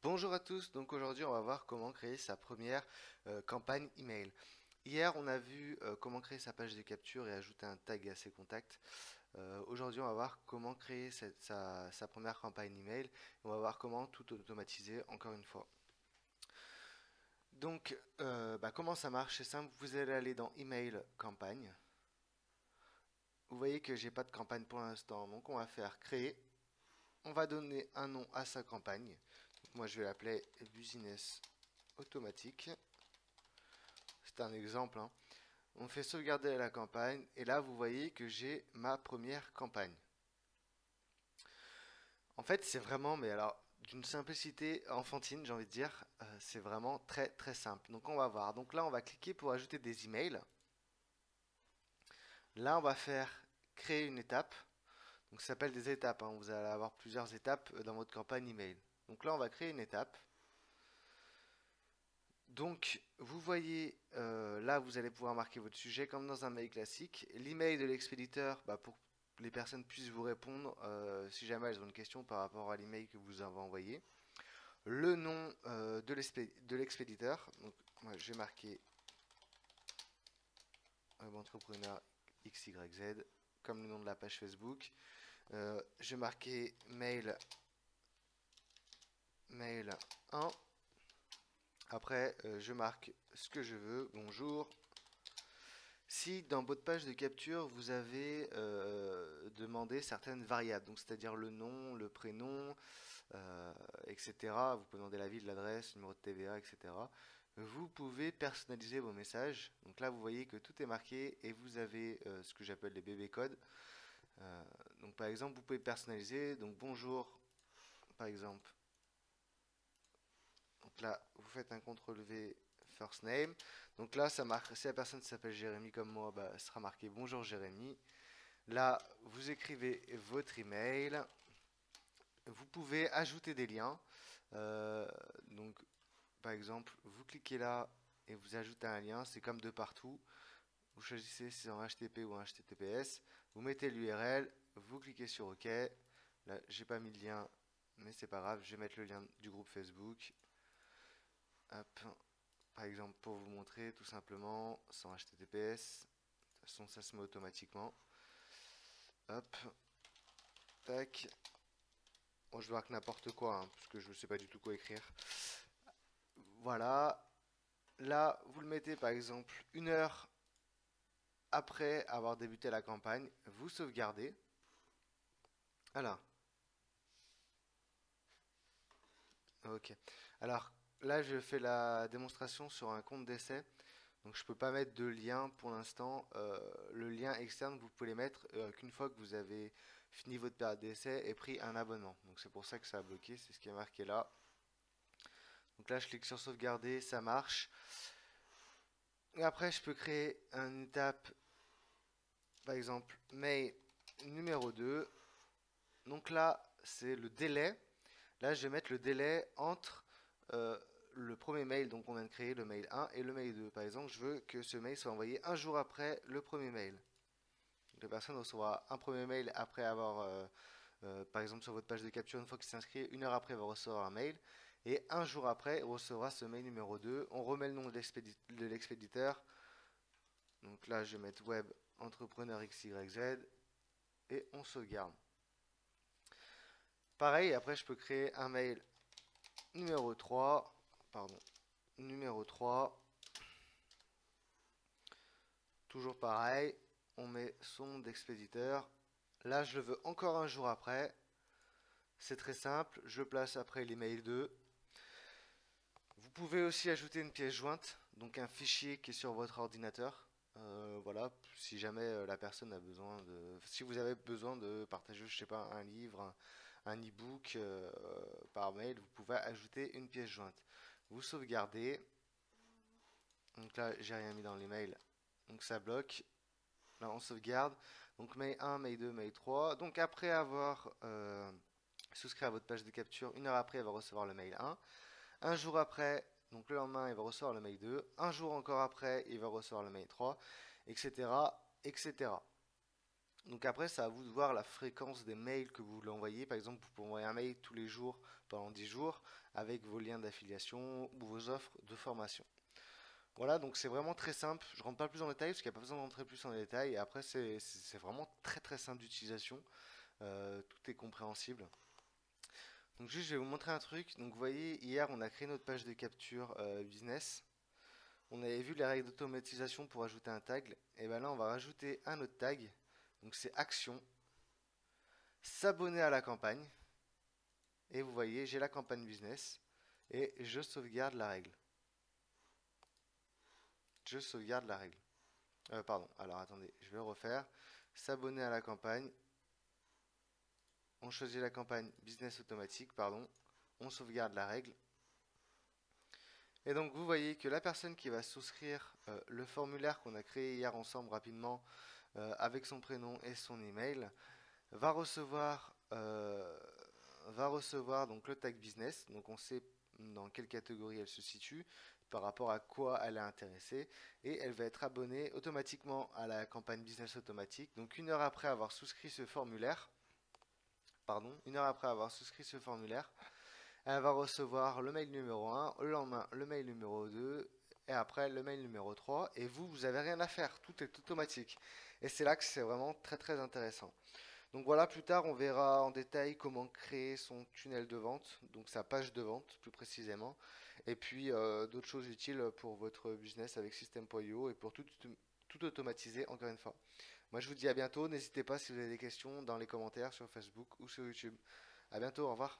Bonjour à tous, donc aujourd'hui on va voir comment créer sa première campagne email. Hier on a vu comment créer sa page de capture et ajouter un tag à ses contacts. Aujourd'hui on va voir comment créer sa première campagne email et on va voir comment tout automatiser encore une fois. Donc comment ça marche? C'est simple, vous allez aller dans email campagne. Vous voyez que j'ai pas de campagne pour l'instant, donc on va faire créer. On va donner un nom à sa campagne. Donc, moi je vais l'appeler business automatique. C'est un exemple, hein. On fait sauvegarder la campagne et là vous voyez que j'ai ma première campagne. En fait c'est vraiment, mais alors d'une simplicité enfantine j'ai envie de dire, c'est vraiment très très simple. Donc on va voir, donc là on va cliquer pour ajouter des emails. Là on va faire créer une étape, donc ça s'appelle des étapes, hein. Vous allez avoir plusieurs étapes dans votre campagne email. Donc là on va créer une étape. Donc, vous voyez, là, vous allez pouvoir marquer votre sujet comme dans un mail classique. L'email de l'expéditeur, pour que les personnes puissent vous répondre si jamais elles ont une question par rapport à l'email que vous avez envoyé. Le nom de l'expéditeur. Donc, moi, j'ai marqué entrepreneur XYZ comme le nom de la page Facebook. J'ai marqué mail 1. Après, je marque ce que je veux. Bonjour. Si dans votre page de capture, vous avez demandé certaines variables, donc c'est-à-dire le nom, le prénom, etc., vous pouvez demander la ville, l'adresse, numéro de TVA, etc., vous pouvez personnaliser vos messages. Donc là, vous voyez que tout est marqué et vous avez ce que j'appelle les bébés codes. Euh, donc par exemple, vous pouvez personnaliser, donc bonjour, par exemple. Donc là, vous faites un CTRL V first name. Donc là, ça marque, si la personne s'appelle Jérémy comme moi, ça sera marqué bonjour Jérémy. Là, vous écrivez votre email. Vous pouvez ajouter des liens. Euh, donc, par exemple, vous cliquez là et vous ajoutez un lien. C'est comme de partout. Vous choisissez si c'est en HTTP ou en HTTPS. Vous mettez l'URL. Vous cliquez sur OK. Là, j'ai pas mis de lien, mais c'est pas grave. Je vais mettre le lien du groupe Facebook. Hop. Par exemple, pour vous montrer tout simplement sans HTTPS. De toute façon, ça se met automatiquement. Hop. Tac. Bon, je marque n'importe quoi, hein, parce que je ne sais pas du tout quoi écrire. Voilà. Là, vous le mettez par exemple 1 heure après avoir débuté la campagne. Vous sauvegardez. Alors, ok. Alors, là, je fais la démonstration sur un compte d'essai. Donc, je ne peux pas mettre de lien pour l'instant. Le lien externe, vous pouvez les mettre qu'une fois que vous avez fini votre période d'essai et pris un abonnement. Donc, c'est pour ça que ça a bloqué. C'est ce qui est marqué là. Donc là, je clique sur sauvegarder. Ça marche. Et après, je peux créer une étape, par exemple, mail numéro 2. Donc là, c'est le délai. Là, je vais mettre le délai entre le premier mail, donc on vient de créer le mail 1 et le mail 2. Par exemple, je veux que ce mail soit envoyé un jour après le premier mail. Donc, la personne recevra un premier mail après avoir, par exemple, sur votre page de capture, une fois qu'il s'inscrit, 1 heure après, il va recevoir un mail. Et un jour après, il recevra ce mail numéro 2. On remet le nom de l'expéditeur. Donc là, je vais mettre web entrepreneur XYZ et on sauvegarde. Pareil, après, je peux créer un mail numéro 3. Pardon, numéro 3. Toujours pareil, on met son nom d'expéditeur. Là, je le veux encore un jour après. C'est très simple, je place après l'email 2. Vous pouvez aussi ajouter une pièce jointe, donc un fichier qui est sur votre ordinateur. Voilà, si jamais la personne a besoin de, si vous avez besoin de partager, je sais pas, un livre, un e-book par mail, vous pouvez ajouter une pièce jointe. Vous sauvegardez. Donc là, j'ai rien mis dans l'email, donc ça bloque. Là, on sauvegarde. Donc mail 1, mail 2, mail 3. Donc après avoir souscrit à votre page de capture, 1 heure après, il va recevoir le mail 1. Un jour après, donc le lendemain, il va recevoir le mail 2. Un jour encore après, il va recevoir le mail 3, etc., etc. Donc après, c'est à vous de voir la fréquence des mails que vous voulez envoyer. Par exemple, vous pouvez envoyer un mail tous les jours pendant 10 jours avec vos liens d'affiliation ou vos offres de formation. Voilà, donc c'est vraiment très simple. Je rentre pas plus en détail parce qu'il n'y a pas besoin d'entrer plus en détail. Et après, c'est vraiment très très simple d'utilisation. Tout est compréhensible. Donc juste, je vais vous montrer un truc. Donc vous voyez, hier, on a créé notre page de capture business. On avait vu les règles d'automatisation pour ajouter un tag. Et bien là, on va rajouter un autre tag. Donc c'est action, s'abonner à la campagne. Et vous voyez, j'ai la campagne business. Et je sauvegarde la règle. Je sauvegarde la règle. Pardon, alors attendez, je vais refaire. S'abonner à la campagne. On choisit la campagne business automatique, pardon. On sauvegarde la règle. Et donc vous voyez que la personne qui va souscrire le formulaire qu'on a créé hier ensemble rapidement avec son prénom et son email va recevoir donc le tag business. Donc on sait dans quelle catégorie elle se situe, par rapport à quoi elle est intéressée, et elle va être abonnée automatiquement à la campagne business automatique. Donc une heure après avoir souscrit ce formulaire, elle va recevoir le mail numéro 1, le lendemain le mail numéro 2, et après le mail numéro 3, et vous n'avez rien à faire, tout est automatique. Et c'est là que c'est vraiment très très intéressant. Donc voilà, plus tard on verra en détail comment créer son tunnel de vente, donc sa page de vente plus précisément, et puis d'autres choses utiles pour votre business avec System.io et pour tout automatiser encore une fois. Moi je vous dis à bientôt, n'hésitez pas si vous avez des questions dans les commentaires sur Facebook ou sur YouTube. À bientôt, au revoir.